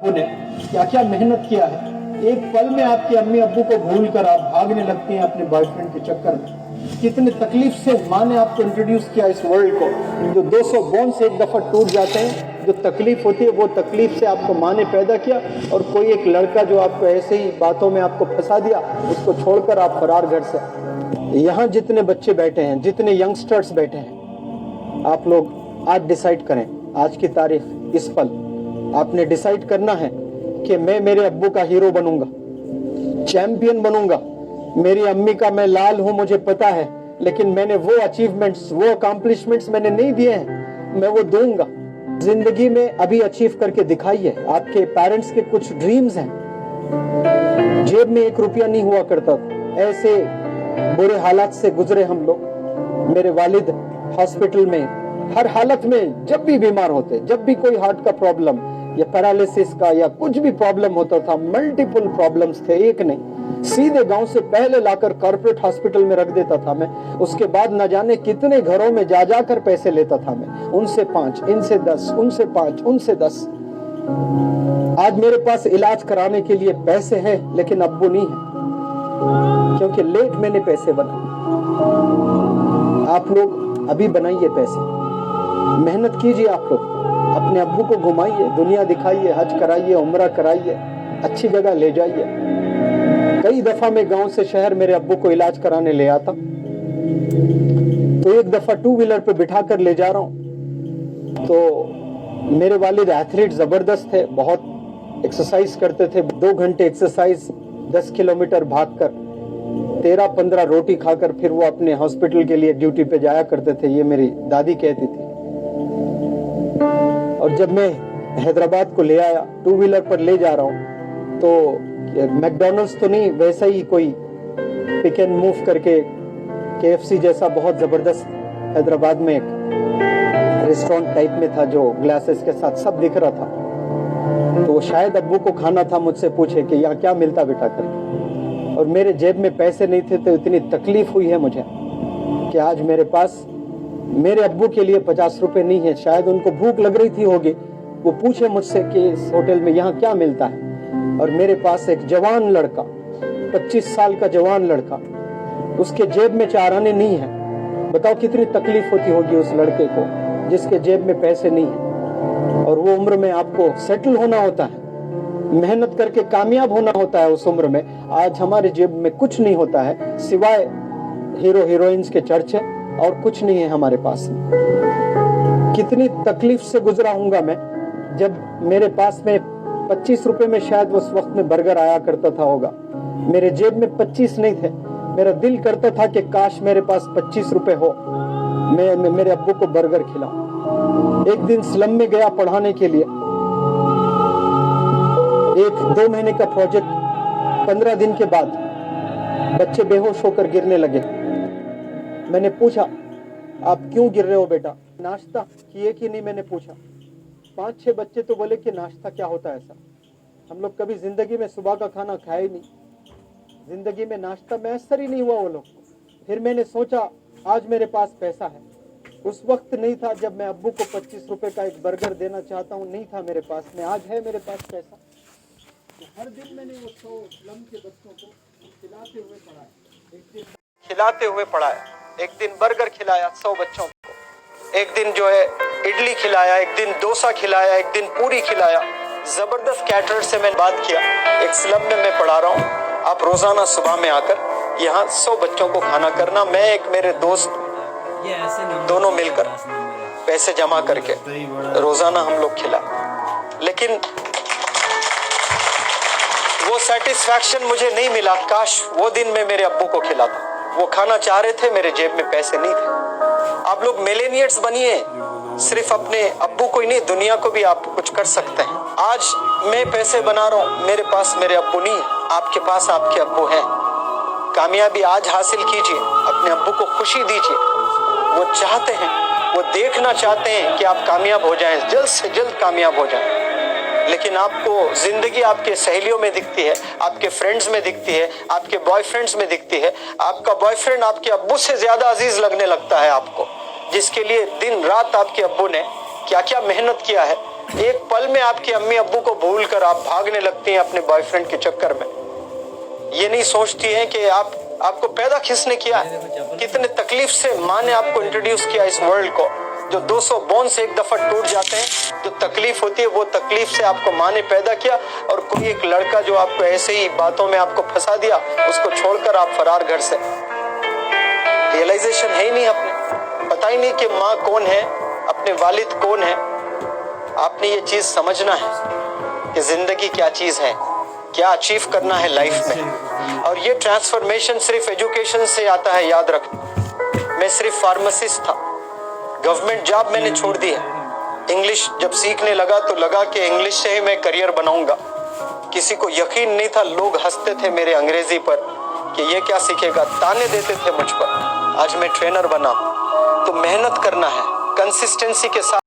ने क्या क्या मेहनत किया है। एक पल में आपके अम्मी अब्बू को भूलकर आप भागने लगते हैं अपने बॉयफ्रेंड के चक्कर में। कितने तकलीफ से माँ ने आपको इंट्रोड्यूस किया इस वर्ल्ड को। जो 200 बोन्स एक दफ़ा टूट जाते हैं, जो तकलीफ होती है वो तकलीफ से आपको माँ ने पैदा किया। और कोई एक लड़का जो आपको ऐसे ही बातों में आपको फंसा दिया, उसको छोड़कर आप फरार घर से। यहाँ जितने बच्चे बैठे हैं, जितने यंगस्टर्स बैठे हैं, आप लोग आज डिसाइड करें, आज की तारीख, इस पल आपने डिसाइड करना है कि मैं मेरे अब्बू का हीरो बनूंगा, चैंपियन बनूंगा। मेरी अम्मी का मैं लाल हूं, मुझे पता है, लेकिन मैंने वो अचीवमेंट्स, वो अकम्पलिशमेंट्स मैंने नहीं दिए हैं, मैं वो दूंगा। जिंदगी में अभी अचीव करके दिखाइए। आपके पेरेंट्स के कुछ ड्रीम्स हैं। जेब में 1 रुपया नहीं हुआ करता था, ऐसे बुरे हालात से गुजरे हम लोग। मेरे वालिद हॉस्पिटल में हर हालत में, जब भी बीमार होते, जब भी कोई हार्ट का प्रॉब्लम या पैरालिसिस का या कुछ भी प्रॉब्लम होता था, मल्टीपल प्रॉब्लम्स थे, एक नहीं, सीधे गांव से पहले लाकर कॉर्पोरेट हॉस्पिटल में रख देता था मैं। उसके बाद न जाने कितने घरों में जा जाकर पैसे लेता था मैं, उनसे 5, इनसे 10, उनसे 5, उनसे 10। आज मेरे पास इलाज कराने के लिए पैसे हैं, लेकिन अब्बू नहीं है, क्योंकि लेट मैंने पैसे बनाए। आप लोग अभी बनाइए पैसे, मेहनत कीजिए। आप लोग अपने अब्बू को घुमाइए, दुनिया दिखाइए, हज कराइए, उम्रा कराइए, अच्छी जगह ले जाइए। कई दफा मैं गांव से शहर मेरे अब्बू को इलाज कराने ले आता, तो एक दफा 2 व्हीलर पे बिठा कर ले जा रहा हूं, तो मेरे वालिद एथलीट जबरदस्त थे, बहुत एक्सरसाइज करते थे। 2 घंटे एक्सरसाइज, 10 किलोमीटर भागकर, 13-15 रोटी खाकर फिर वो अपने हॉस्पिटल के लिए ड्यूटी पे जाया करते थे, ये मेरी दादी कहती थी। और जब मैं हैदराबाद को ले आया, 2 व्हीलर पर ले जा रहा हूँ, तो मैकडॉनल्ड्स तो नहीं, वैसा ही कोई पिक एंड मूव करके KFC जैसा बहुत जबरदस्त हैदराबाद में एक रेस्टोरेंट टाइप में था, जो ग्लासेस के साथ सब दिख रहा था। तो शायद अब्बू को खाना था, मुझसे पूछे कि यहाँ क्या मिलता बेटा करके। और मेरे जेब में पैसे नहीं थे, तो इतनी तकलीफ हुई है मुझे कि आज मेरे पास मेरे अब्बू के लिए 50 रुपए नहीं है। शायद उनको भूख लग रही थी होगी, वो पूछे मुझसे कि इस होटल में यहाँ क्या मिलता है। और मेरे पास एक जवान लड़का, 25 साल का जवान लड़का, उसके जेब में 4 आने नहीं है। बताओ कितनी तकलीफ होती होगी उस लड़के को जिसके जेब में पैसे नहीं है। और वो उम्र में आपको सेटल होना होता है, मेहनत करके कामयाब होना होता है उस उम्र में। आज हमारे जेब में कुछ नहीं होता है, सिवाय हीरो हीरोइंस के चर्चे, और कुछ नहीं है हमारे पास। कितनी तकलीफ से गुजरा हूंगा मैं, जब मेरे पास में 25 रुपए में शायद उस वक्त में बर्गर आया करता था होगा, मेरे जेब में 25 नहीं थे। मेरा दिल करता था कि काश मेरे पास 25 रुपए हो, मैं मेरे अब्बू को बर्गर खिलाऊं। एक दिन स्लम में गया पढ़ाने के लिए, 1-2 महीने का प्रोजेक्ट, 15 दिन के बाद बच्चे बेहोश होकर गिरने लगे। मैंने पूछा, आप क्यों गिर रहे हो बेटा, नाश्ता किए कि नहीं, मैंने पूछा। 5-6 बच्चे तो बोले कि नाश्ता क्या होता है ऐसा, हम लोग कभी जिंदगी में सुबह का खाना खाया ही नहीं, जिंदगी में नाश्ता मैसर ही नहीं हुआ वो लोग। फिर मैंने सोचा आज मेरे पास पैसा है, उस वक्त नहीं था जब मैं अब्बू को 25 रुपए का एक बर्गर देना चाहता हूँ, नहीं था मेरे पास में, आज है मेरे पास पैसा। तो हर दिन मैंने वो 100 स्लम के बच्चों को खिलाते हुए पढ़ाया, एक दिन बर्गर खिलाया 100 बच्चों को, एक दिन जो है इडली खिलाया, एक दिन डोसा खिलाया, एक दिन पूरी खिलाया। जबरदस्त कैटरर से मैंने बात किया, एक स्लम में मैं पढ़ा रहा हूँ, आप रोजाना सुबह में आकर यहाँ 100 बच्चों को खाना करना। मैं एक मेरे दोस्त दोनों मिलकर पैसे जमा करके रोजाना हम लोग खिला। लेकिन वो सेटिस्फैक्शन मुझे नहीं मिला। काश वो दिन मैं मेरे अब्बू को खिलाता। वो खाना चाह रहे थे, मेरे जेब में पैसे नहीं थे। आप लोग मिलेनियर्स बनिए, सिर्फ अपने अब्बू को ही नहीं, दुनिया को भी आप कुछ कर सकते हैं। आज मैं पैसे बना रहा हूँ, मेरे पास मेरे अब्बू नहीं है, आपके पास आपके अब्बू हैं। कामयाबी आज हासिल कीजिए, अपने अब्बू को खुशी दीजिए। वो चाहते हैं, वो देखना चाहते हैं कि आप कामयाब हो जाएं, जल्द से जल्द कामयाब हो जाएं। लेकिन आपको जिंदगी आपके सहेलियों में दिखती है, आपके फ्रेंड्स में दिखती है, आपके बॉयफ्रेंड्स में दिखती है। आपका बॉयफ्रेंड आपके अब्बू से ज्यादा अजीज लगने लगता है आपको, जिसके लिए दिन रात आपके अब्बू ने क्या क्या मेहनत किया है। एक पल में आपकी अम्मी अब्बू को भूलकर आप भागने लगती हैं अपने बॉयफ्रेंड के चक्कर में। ये नहीं सोचती हैं कि आपको पैदा किसने किया है, कितने तकलीफ से माँ ने आपको इंट्रोड्यूस किया इस वर्ल्ड को। जो 200 बोन्स एक दफा टूट जाते हैं, जो तकलीफ होती है वो तकलीफ से आपको माँ ने पैदा किया। और कोई एक लड़का जो आपको ऐसे ही बातों में आपको फंसा दिया, उसको छोड़कर आप फरार घर से। रियलाइजेशन है ही नहीं, अपने पता ही नहीं कि माँ कौन है, अपने वालिद कौन है। आपने ये चीज समझना है कि जिंदगी क्या चीज है, क्या अचीव करना है लाइफ में। और ये ट्रांसफॉर्मेशन सिर्फ एजुकेशन से आता है, याद रखना। मैं सिर्फ फार्मासिस्ट था, गवर्नमेंट जॉब मैंने छोड़ दी है। इंग्लिश जब सीखने लगा तो लगा कि इंग्लिश से ही मैं करियर बनाऊंगा। किसी को यकीन नहीं था, लोग हंसते थे मेरे अंग्रेजी पर कि ये क्या सीखेगा, ताने देते थे मुझ पर। आज मैं ट्रेनर बना। तो मेहनत करना है, कंसिस्टेंसी के साथ